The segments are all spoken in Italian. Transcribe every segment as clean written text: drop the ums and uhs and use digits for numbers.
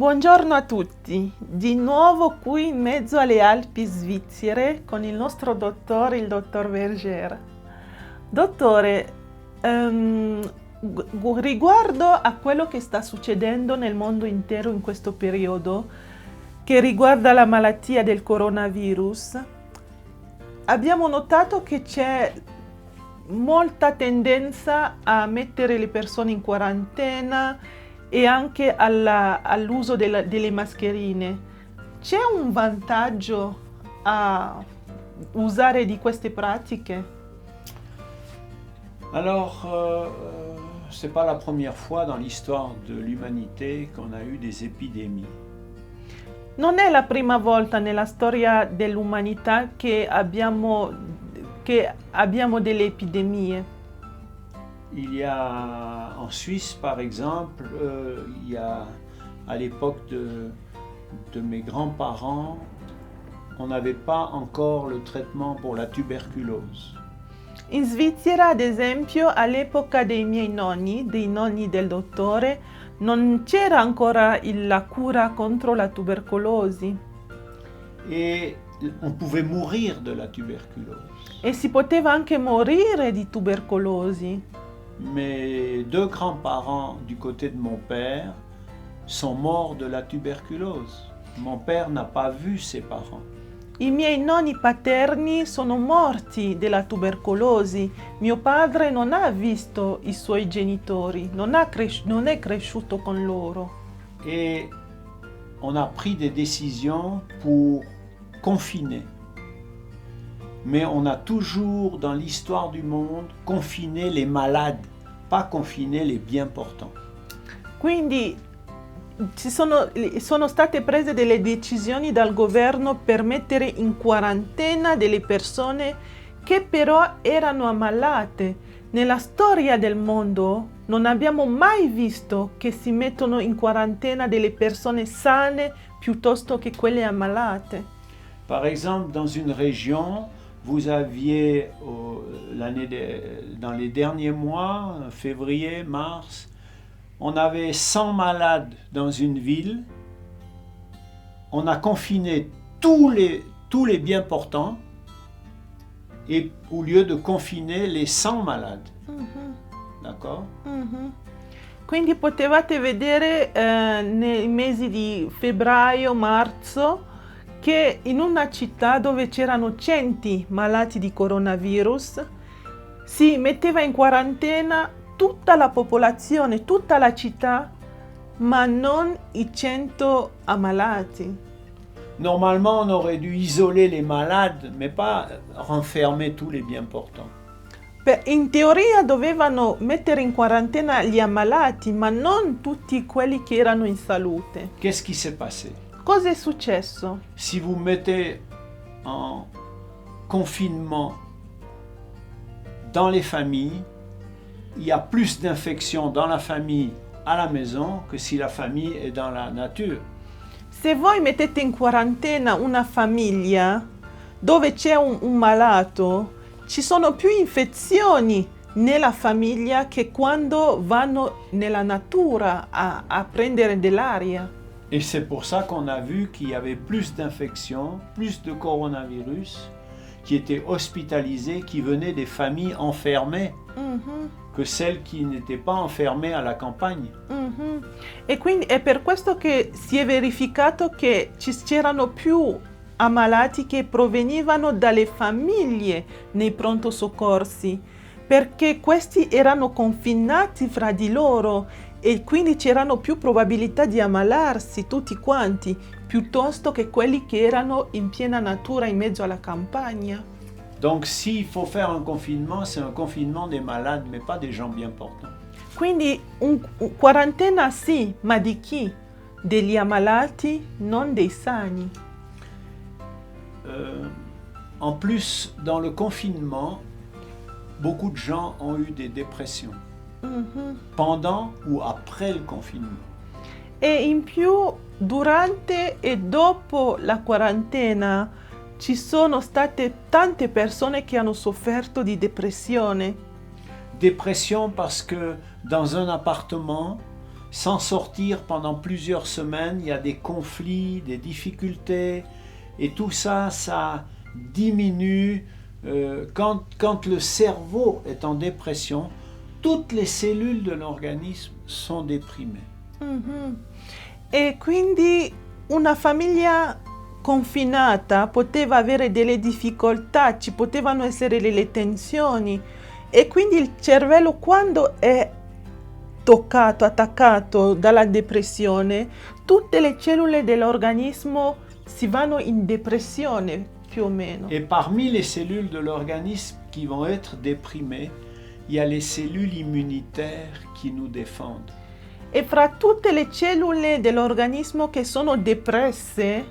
Buongiorno a tutti, di nuovo qui in mezzo alle Alpi svizzere con il nostro dottore, il dottor Verger. Dottore, riguardo a quello che sta succedendo nel mondo intero in questo periodo, che riguarda la malattia del coronavirus, abbiamo notato che c'è molta tendenza a mettere le persone in quarantena e anche all'uso delle mascherine. C'è un vantaggio a usare di queste pratiche? Alors, c'est pas la première fois dans l'histoire de l'humanité qu'on a eu des épidémies. Non è la prima volta nella storia dell'umanità che abbiamo delle epidemie. Il y a en Suisse, par exemple, il y a à l'époque de mes grands-parents, on n'avait pas encore le traitement pour la tuberculose. In Svizzera, ad esempio, all'epoca dei nonni del dottore, non c'era ancora la cura contro la tubercolosi. Et on pouvait mourir de la tuberculose. E si poteva anche morire di tubercolosi. Mes deux grands-parents du côté de mon père sont morts de la tuberculose. Mon père n'a pas vu ses parents. I miei nonni paterni sono morti della tubercolosi. Mio padre non ha visto i suoi genitori, non è cresciuto con loro. Et on a pris des décisions pour confiner. Mais on a toujours, dans l'histoire du monde, confiné les malades, pas confiné les bien portants. Quindi sono state prese delle decisioni dal governo per mettere in quarantena delle persone che però erano ammalate. Nella storia del mondo non abbiamo mai visto che si mettono in quarantena delle persone sane piuttosto che quelle ammalate. Par exemple, dans une région, vous aviez, dans les derniers mois, février, mars, on avait 100 malades dans une ville. On a confiné tous les bien portants et au lieu de confiner les 100 malades. D'accord? Quindi potevate vedere nei mesi di febbraio, marzo, che in una città dove c'erano 100 malati di coronavirus si metteva in quarantena tutta la popolazione, tutta la città, ma non i 100 ammalati. Normalement, on aurait dû isoler les malades, mais pas renfermer tous les bien portants. In teoria dovevano mettere in quarantena gli ammalati, ma non tutti quelli che erano in salute. Qu'est-ce qui s'est passé? Cosa è successo? Si vous mettez en confinement dans les familles, il y a plus d'infections dans la famille à la maison que si la famille est dans la nature. Se voi mettete in quarantena una famiglia dove c'è un malato, ci sono più infezioni nella famiglia che quando vanno nella natura a prendere dell'aria. Et c'est pour ça qu'on a vu qu'il y avait plus d'infections, plus de coronavirus qui étaient hospitalisés, qui venaient des familles enfermées que celles qui n'étaient pas enfermées à la campagne. E quindi è per questo che si è verificato che c'erano più ammalati che provenivano dalle famiglie nei pronto soccorsi, perché questi erano confinati fra di loro e quindi c'erano più probabilità di ammalarsi tutti quanti, piuttosto che quelli che erano in piena natura in mezzo alla campagna. Donc s'il faut faire un confinement, c'est un confinement des malades, mais pas des gens bien portants. Quindi quarantena sì, ma di chi? Degli ammalati, non dei sani. En plus, dans le confinement, beaucoup de gens ont eu des dépressions. Pendant ou après il confinement. E in più, durante e dopo la quarantena, ci sono state tante persone che hanno sofferto di depressione. Dépression parce que dans un appartement, s'en sortir pendant plusieurs semaines. Il y a des conflits, des difficultés, et tout ça, ça diminue. Quand le cerveau est en dépression, toutes les cellules de l'organisme sont déprimées. Mhm. E quindi una famiglia confinata poteva avere delle difficoltà, ci potevano essere delle tensioni e quindi il cervello quando è toccato, attaccato dalla depressione, tutte le cellule dell'organismo si vanno in depressione più o meno. Et parmi les cellules de l'organisme qui vont être déprimées, il y a les cellules immunitaires qui nous défendent. E fra tutte le cellule dell'organismo che sono depresse,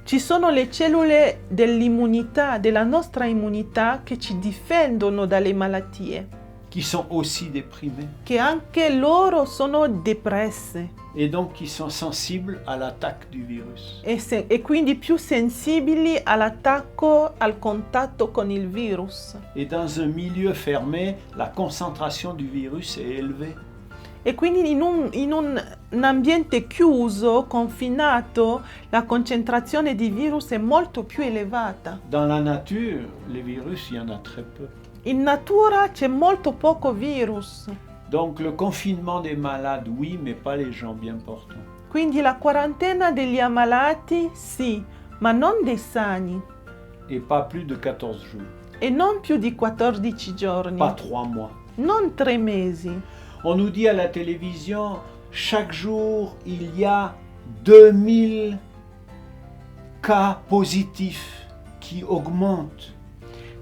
ci sono le cellule dell'immunità, della nostra immunità, che ci difendono dalle malattie, Qui sont aussi déprimées che anche loro sono depresse et donc qui sont sensibles à l'attaque du virus. e quindi più sensibili all'attacco, al contatto con il virus. Et dans un milieu fermé, la concentration du virus est élevée. E quindi in un ambiente chiuso, confinato, la concentrazione di virus è molto più elevata. Dans la nature, les virus, il y en a très peu. In natura c'è molto poco virus, Donc le confinement des malades, oui, mais pas les gens bien portants. quindi la quarantena degli ammalati sì, ma non dei sani Et pas plus de 14 jours, e non più di 14 giorni, pas 3 mois. non 3 mesi. On nous dit à la télévision, chaque jour, il y a 2000 cas positifs qui augmentent.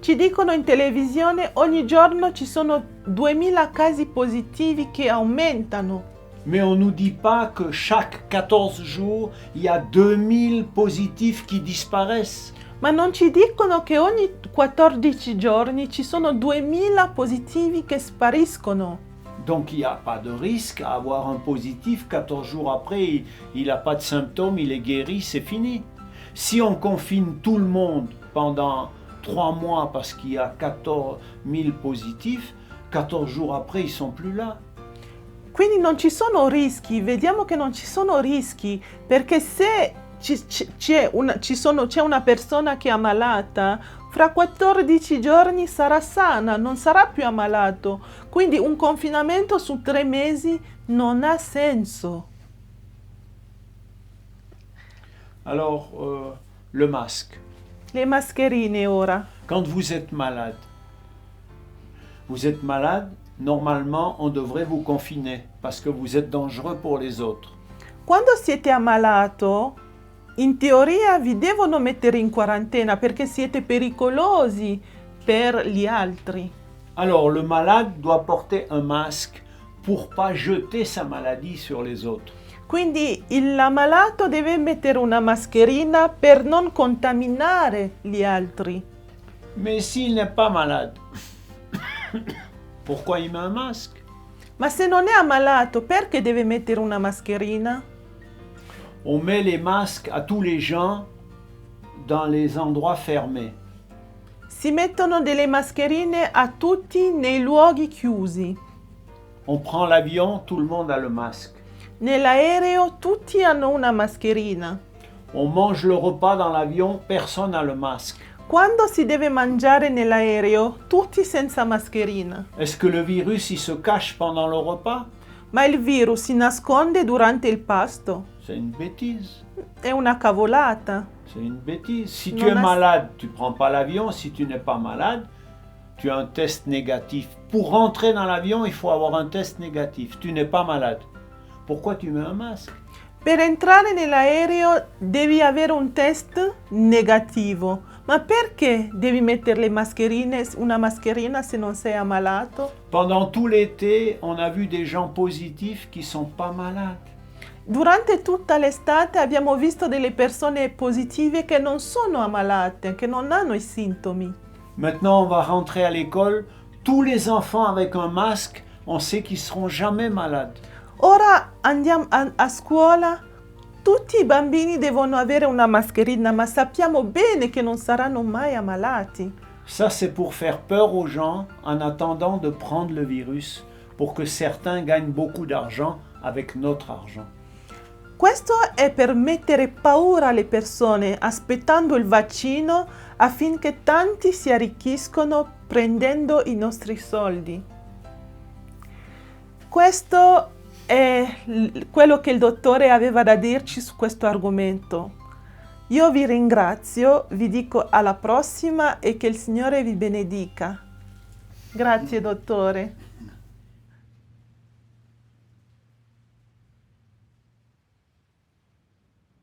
Ci dicono in televisione ogni giorno ci sono 2000 casi positivi che aumentano, Mais on ne nous dit pas que chaque 14 jours, il y a 2000 positifs qui disparaissent. ma non ci dicono che ogni 14 giorni ci sono 2000 positivi che spariscono. Donc il n'y a pas de risque à avoir un positif. 14 jours après, il n'a pas de symptômes, il est guéri, c'est fini. Si on confine tout le monde pendant 3 mois parce qu'il y a 14 000 positifs, 14 jours après, ils ne sont plus là. Quindi non ci sono rischi, vediamo che non ci sono rischi, perché se c'è una persona che è ammalata, fra 14 giorni sarà sana, non sarà più ammalato. Quindi un confinamento su 3 mesi non ha senso. Alors, le masque. Le mascherine ora. Quand vous êtes malade, normalement, on devrait vous confiner parce que vous êtes dangereux pour les autres. Quando siete ammalato, in teoria vi devono mettere in quarantena perché siete pericolosi per gli altri. Alors, le malade doit porter un masque pour pas jeter sa maladie sur les autres. Quindi l'ammalato deve mettere una mascherina per non contaminare gli altri. Mais s'il n'est pas malade, pourquoi il met un masque? Ma se non è ammalato, perché deve mettere una mascherina? On met les masques à tous les gens dans les endroits fermés. Si mettono delle mascherine a tutti nei luoghi chiusi. On prend l'avion, tout le monde a le masque. Nell'aereo tutti hanno una mascherina. On mange le repas dans l'avion, personne n'a le masque. Quando si deve mangiare nell'aereo, tutti senza mascherina. Est-ce que le virus, il se cache pendant le repas? Ma il virus si nasconde durante il pasto? C'est une bêtise. È una cavolata. C'est une bêtise. Si Non, tu es mais- malade, tu ne prends pas l'avion. Si tu n'es pas malade, tu as un test négatif. Pour rentrer dans l'avion, il faut avoir un test négatif. Tu n'es pas malade. Pourquoi tu mets un masque? Per entrare nell'aereo devi avere un test negativo. Ma perché devi mettere le mascherine, una mascherina se non sei ammalato? Pendant tout l'été, on a vu des gens positifs qui ne sont pas malades. Durante tutta l'estate abbiamo visto delle persone positive che non sono ammalate, che non hanno i sintomi. Maintenant, on va rentrer à l'école. Tous les enfants avec un masque, on sait qu'ils ne seront jamais malades. Ora andiamo a scuola, tutti i bambini devono avere una mascherina, ma sappiamo bene che non saranno mai ammalati. Ça, c'est pour faire peur aux gens en attendant de prendre le virus, pour que certains gagnent beaucoup d'argent avec notre argent. Questo è per mettere paura alle persone aspettando il vaccino affinché tanti si arricchiscono prendendo i nostri soldi. Questo è quello che il dottore aveva da dirci su questo argomento. Io vi ringrazio, vi dico alla prossima e che il Signore vi benedica. Grazie, dottore.